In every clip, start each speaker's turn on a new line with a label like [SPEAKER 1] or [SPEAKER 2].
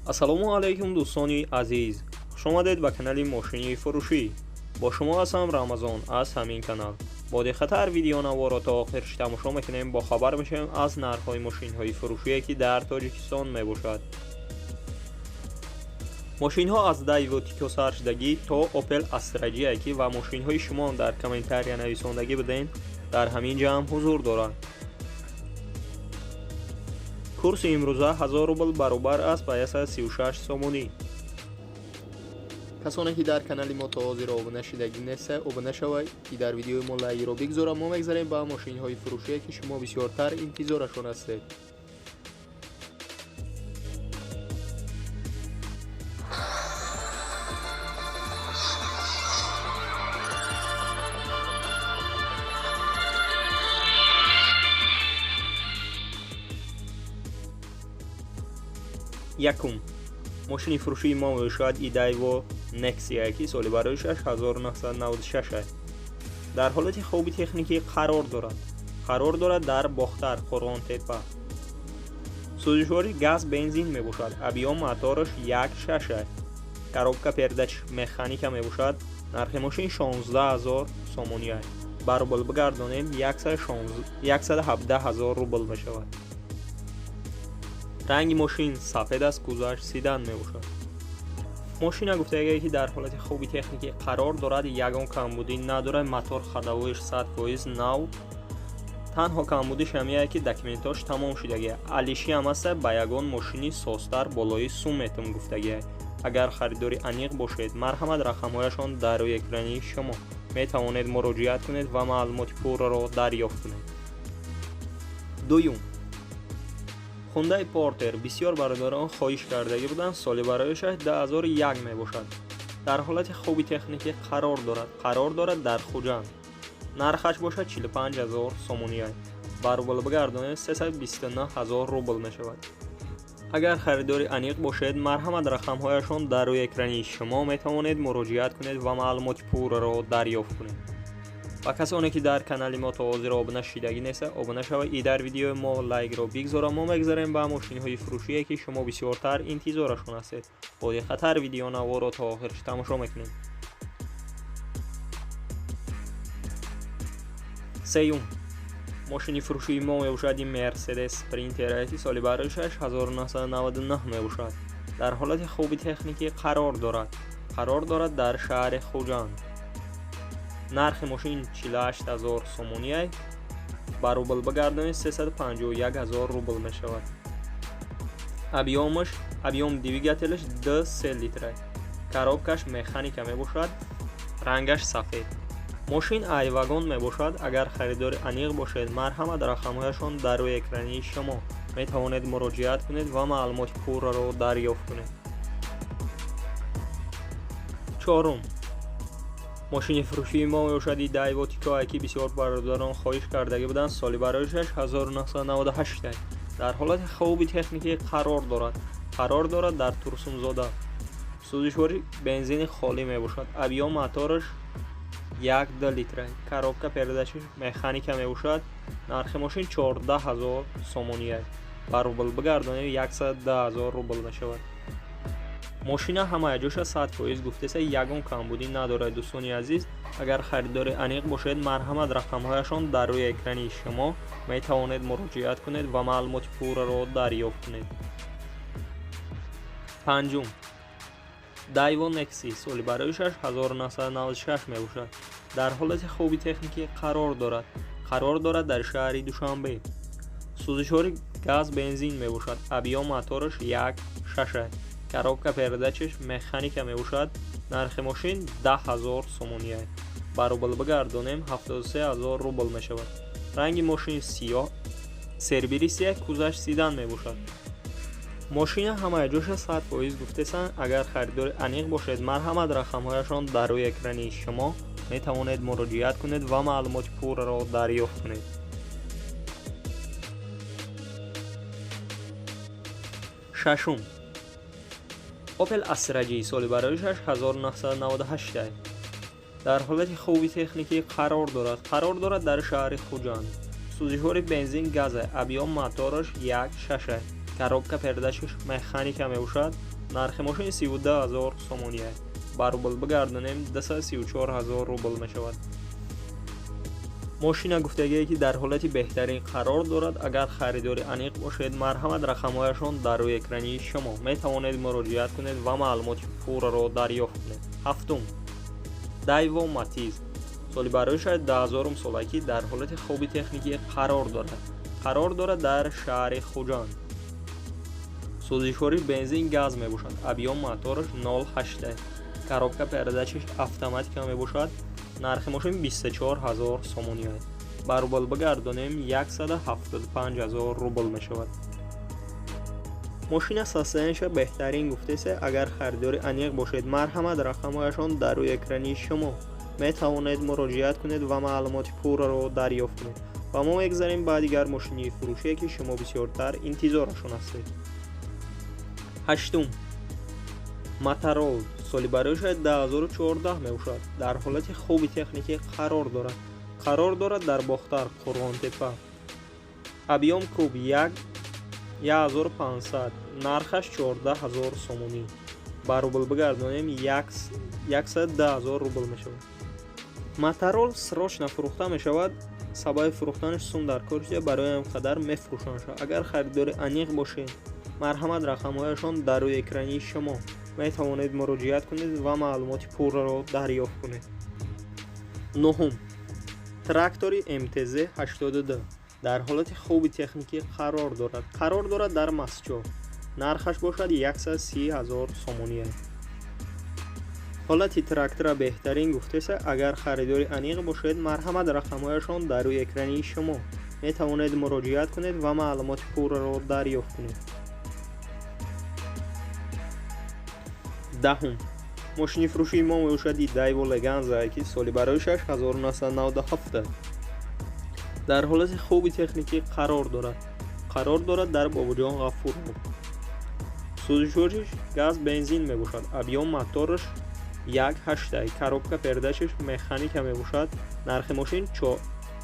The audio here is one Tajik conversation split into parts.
[SPEAKER 1] ассалому алайкум дӯстони азиз, хушомадед ба канали мошини фурӯшӣ. Бо шумо ҳастам Рамазон аз ҳамин канал. Бо диққатар видеонаворо то охир тамошо мекунем, бо хабар мешавем аз нархҳои мошинҳои фурӯшие ки дар Тоҷикистон мебошад. мошинҳо аз Daewoo Tico саршдагӣ то Opel Astra ки ва мошинҳои шумо дар комментария нависондагӣ биден дар ҳамин ҷамъ ҳузур доранд. курси имрӯза 1000 рубл баробар аст ба 136 сомонӣ. касоне ки дар канали мо то ҳозир обуна шидагӣ неста, обуна шавед ки дар видеои мо лайкро бигзорам. мо мегзарем ба мошинҳои фурӯшие ки шумо бисёртар интизорашон ҳастед. якум мошини фурӯшии мо мебошад Daewoo Nexia ки соли бароишаш 1996 аст. дар ҳолати хоби техникӣ қарор дорад дар Бохтар, Қурғонтепа. сӯзишвори газ бензин мебошад. объём мотораш 1.6 аст. коробка передач механика мебошад. нархи мошин 16000 сомонӣ аст. ба рубл бигардонем 117000 рубл мешавад. ранги мошин сафед аст, кузаш седан мебошад. мошина гуфтагие ки дар ҳолати хоби техникӣ қарор дорад, ягон камбудӣ надорад, мотор ходовоиш 100% нав. танҳо камбудиш ҳамияе ки документош тамом шудагия. алиши ҳам аст ба ягон мошини созтар болои сум метум гуфтагия. агар харидори аниқ бошед, марҳамат рақамҳояшон дар рӯи экрани шумо. метавонед муроҷиат кунед ва маълумоти пурраро дарёфт кунед. дуюм Hyundai Porter бисёр бародарон хоҳиш кардаги буданд. соли бароишаш 2001 мебошад. дар ҳолати хоби техникӣ қарор дорад дар Хуҷанд. нархаш бошад 45000 сомонӣ аст. ба рубл бигардонед 329000 рубл мешавад. агар харидори аниқ бошед, марҳамат рақамҳояшон дар рӯи экрани шумо. метавонед муроҷиат кунед ва маълумоти пурраро дарёфт кунед. ва касоне ки дар канали мо то ҳозир обуна шидагӣ неста, обуна шавед и дар видеои мо лайкро бигзорам. мо мегзарем ба мошинҳои фурӯшие ки шумо бисёртар интизорашон ҳастед. бо диққатар видеонаворо то охир тамошо мекунед. сеюм мошини фурӯшии мо мебошад Mercedes Sprinter ки соли бароишаш 1999 мебошад. дар ҳолати хоби техникӣ қарор дорад дар шаҳри Хуҷанд. нархи мошин 48000 сомонӣ аст. ба рубл бигардонед 351000 рубл мешавад. объём двигателаш 2.3 литр аст. коробкаш механика мебошад. рангаш сафед. мошин айвагон мебошад. агар харидори аниқ бошед, марҳамат рақамҳояшон дар рӯи экрани шумо. метавонед муроҷиат кунед ва маълумоти пурраро дарёфт кунед. чорум мошини фурӯшии мо мебошад Daewoo Tico ки бисёр бародарон хоҳиш кардаги буданд. соли бароишаш 1998 аст. дар ҳолати хоби техникӣ қарор дорад дар Турсунзода. сӯзишвори бензини холӣ мебошад. объём мотораш 1.2 литр аст. коробка передачи механика мебошад. нархи мошин 14000 сомонӣ аст. ба рубл бигардонед 100000 рубл мешавад. мошина ҳамаи ҷоша 100% гуфтеса, ягон камбудӣ надорад. дӯстони азиз, агар харидори аниқ бошед, марҳамат рақамҳояшон дар рӯи экрани шумо. метавонед муроҷиат кунед ва маълумоти пурраро дарёфт кунед. панҷум Daewoo Nexi соли бароишаш 1996 мебошад. дар ҳолати хоби техникӣ қарор дорад дар шаҳри Душанбе. сӯзишвори газ бензин мебошад. объём мотораш 1.6 аст. коробка передачаш механика мебошад. нархи мошин 10000 сомонӣ аст. ба рубл бигардонем 73000 рубл мешавад. ранги мошин сиёҳ, сербирисе, кузаш седан мебошад. мошина ҳамаи ҷоша 100% гуфтесан. агар харидори аниқ бошед, марҳамат рақамҳояшон дар рӯи экрани шумо. метавонед муроҷиат кунед ва маълумоти пурраро дарёфт кунед. шашум Opel Astra соли бароишаш 1998 аст. дар ҳолати хоби техникӣ қарор дорад дар шаҳри Хуҷанд. сӯзишвори бензин газа, объём мотораш 1.6 аст. коробка передачаш механика мебошад. нархи мошин 12000 сомония. Ба рубл бигардонем 234000 рубл мешавад. мошина гуфтагие ки дар ҳолати беҳтарин қарор дорад. Агар харидори аниқ бошед, марҳамат рақамҳояшон дар рӯи экрании шумо метавонед муроҷиат кунед ва маълумоти пурраро дарёфт кунед. ҳафтум, Daiwo Matiz соли барои шояд 1000 солаки дар ҳолати хоби техникӣ қарор дорад дар шаҳри Хуҷанд. сӯзишвори бензин газ мебошад. объём мотораш 0.8, коробка передачаш автоматика мебошад. нархи мошин 24000 сомония. ба рубл бигардонем 175000 рубл мешавад. мошина состояниеша беҳтарин гуфтасе. агар харидори аниқ бошед, марҳамат рақамҳояшон дар рӯи экрани шумо метавонед муроҷиат кунед ва маълумоти пурраро дарёфт кунед. ва мо мегзарем ба дигар мошини фурӯшие ки шумо бисёртар интизорашон ҳастед. ҳаштум, Motorola соли барои шояд 2014 мебошад. дар ҳолати хуби техникӣ қарор дорад дар Бохтар, Қурғонтепа. объём куб 1500, нархаш 14000 сомонӣ. ба рубл бигардонем 110000 рубл мешавад. Motorola срочно фурӯхта мешавад. сабаби фурӯхтанаш сум дар корсия барои ҳам қадар мефурӯшонша. агар харидори аниқ бошед, марҳамат рақамҳояшон дар рӯи экрани шумо метавонед муроҷиат кунед ва маълумоти пурраро дарёфт кунед. нӯҳум, трактори МТЗ-82 дар ҳолати хуби техникӣ қарор дорад дар Масчо. нархаш бошад 130000 сомония. ҳолати трактора беҳтарин гуфтасе. агар харидори аниқ бошед, марҳамат рақамҳояшон дар рӯи экрани шумо метавонед муроҷиат кунед ва маълумоти пурраро дарёфт кунед. даҳум, мошини фурӯшии мо мебошади Daiwo Leganza ки соли барои 6997 дар ҳолати хуби техникӣ қарор дорад дар Бобоҷон Ғафуров. сӯзишвориш газ бензин мебошад. объём мотораш 1.8, коробка передачаш механика мебошад. нархи мошин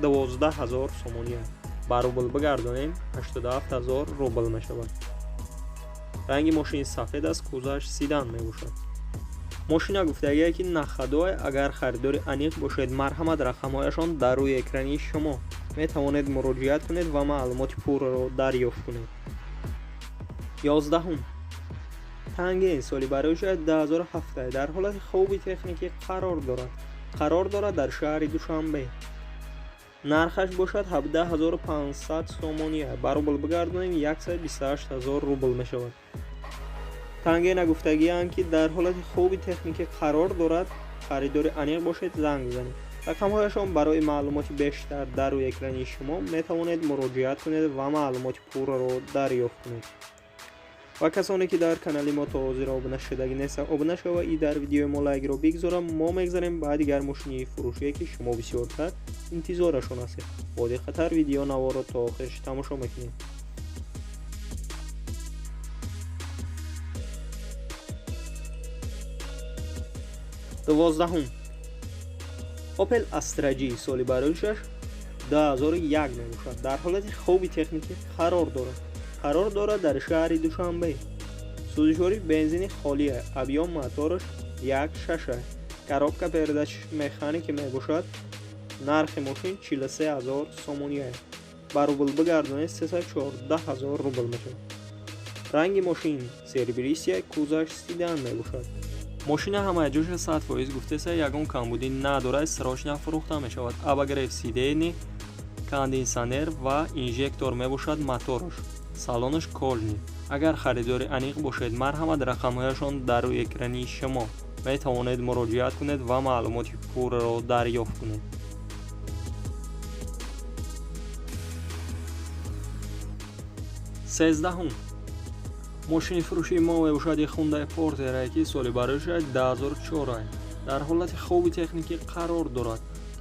[SPEAKER 1] 12000 сомония. ба рубл бигардонем 87000 рубл мешавад. ранги мошини сафед аст. кузаш седан мебошад. мошина гуфтагие ки нахадоe. агар харидори аниқ бошед, марҳамат рақамҳояшон дар рӯи экрани шумо метавонед муроҷиат кунед ва маълумоти пурраро дарёфт кунед. 11, Tangen соли барои шояд 2007 дар ҳолати хуби техникӣ қарор дорад дар шаҳри Душанбе. нархаш бошад 17500 сомония. ба рубл бигардонем 128000 рубл мешавад. Tangen гуфтагианд ки дар ҳолати хуби техникӣ қарор дорад. харидори аниқ бошед, занг занед. рақамҳояшон барои маълумоти бештар дар рӯи экрани шумо метавонед муроҷиат кунед ва маълумоти пурраро дарёфт кунед. ва касоне ки дар канали мо то ҳозир обуна шудаги неста, обуна шава и дар видеои мо лайкро бигзора. мо мегзарем ба дигар мошини фурӯшие ки шумо бисёртар интизорашон ҳастед. бо диққатар видео наворо то охирш тамошо мекунед. 12, Opel Astra G соли барои 2001 мебошад. дар ҳолати хуби техникӣ қарор дорад дар шаҳри Душанбе. сӯзишвори бензини холие. объём мотораш 1.6, коробка передачаш механики мебошад. нархи мошин 43000 сомония. ба рубл бигардонед 314000 рубл мешавад. ранги мошин серебристия, кузаш седан мебошад. мошина ҳамаи ҷоша 100% гуфтеса ягон камбудӣ надорад. срочно фурӯхта мешавад. обогрев сидени, конденсионер ва инжектор мебошад. мотораш, салонаш кожни. агар харидори аниқ бошед, марҳамат рақамҳояшон дар рӯи экрани шумо метавонед муроҷиат кунед ва маълумоти пурраро дарёфт кунед. 13, мошини фурӯшии мо мебошад Hyundai Porter ки соли барои 2004 дар ҳолати хуби техникӣ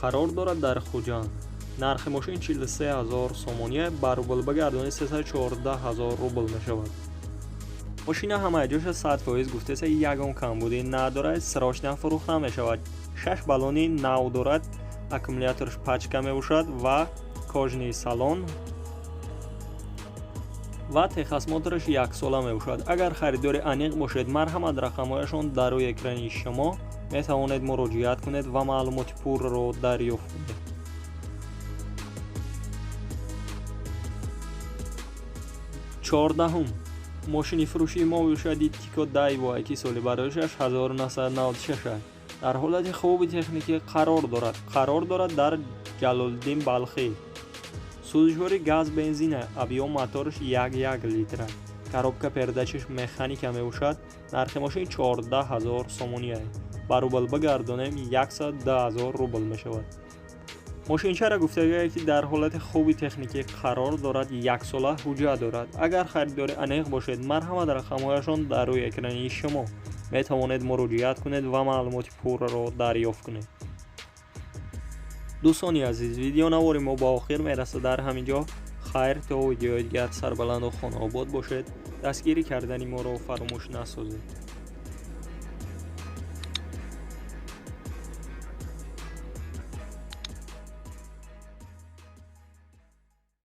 [SPEAKER 1] қарор дорад дар Хуҷанд. нархи мошин 43000 сомония. ба рубл бигардонед 314000 рубл мешавад. мошина ҳамаи ҷоша 100% гуфтеса ягон камбудӣ надорад. срочно фурӯхта мешавад. 6 балони нав дорад. аккумулятораш пачка мебошад ва кожни салон. و تخصماتش 1 ساله میباشد. اگر خریدار انیق باشید مرحمت رقمهایشان در روی اکران شما میتوانید مراجعت کنید و معلومات پور را دریافت کنید. 14 ماشین فروشی موشدی تیکو دای و 2 سالی برای 6996 در حالت خوب تکنیکی قرار دارد در جلال‌الدین بلخی. سوزشواری گاز بنزین ابیوم موتورش 1 لیتر. коробка передачаш механика мебошад. нархи мошин 14000 сомони аст. ба рубл бигардонем 110000 рубл мешавад. мошинчара гуфтагӯяд ки дар ҳолати хуби техникӣ қарор дорад, 1 сола ҳуҷҷат дорад. агар харидори аниқ бошед марҳамат рақамҳояшон дар рӯи экрани шумо метавонед муроҷиат кунед ва маълумоти пурраро дарёфт кунед. дӯстони азиз, видеонавори мо ба охир мерасад. дар ҳамин ҷо хайр, то видеои дигар сарбаланду хонобод бошед. дастгирӣ кардани моро фаромӯш насозед.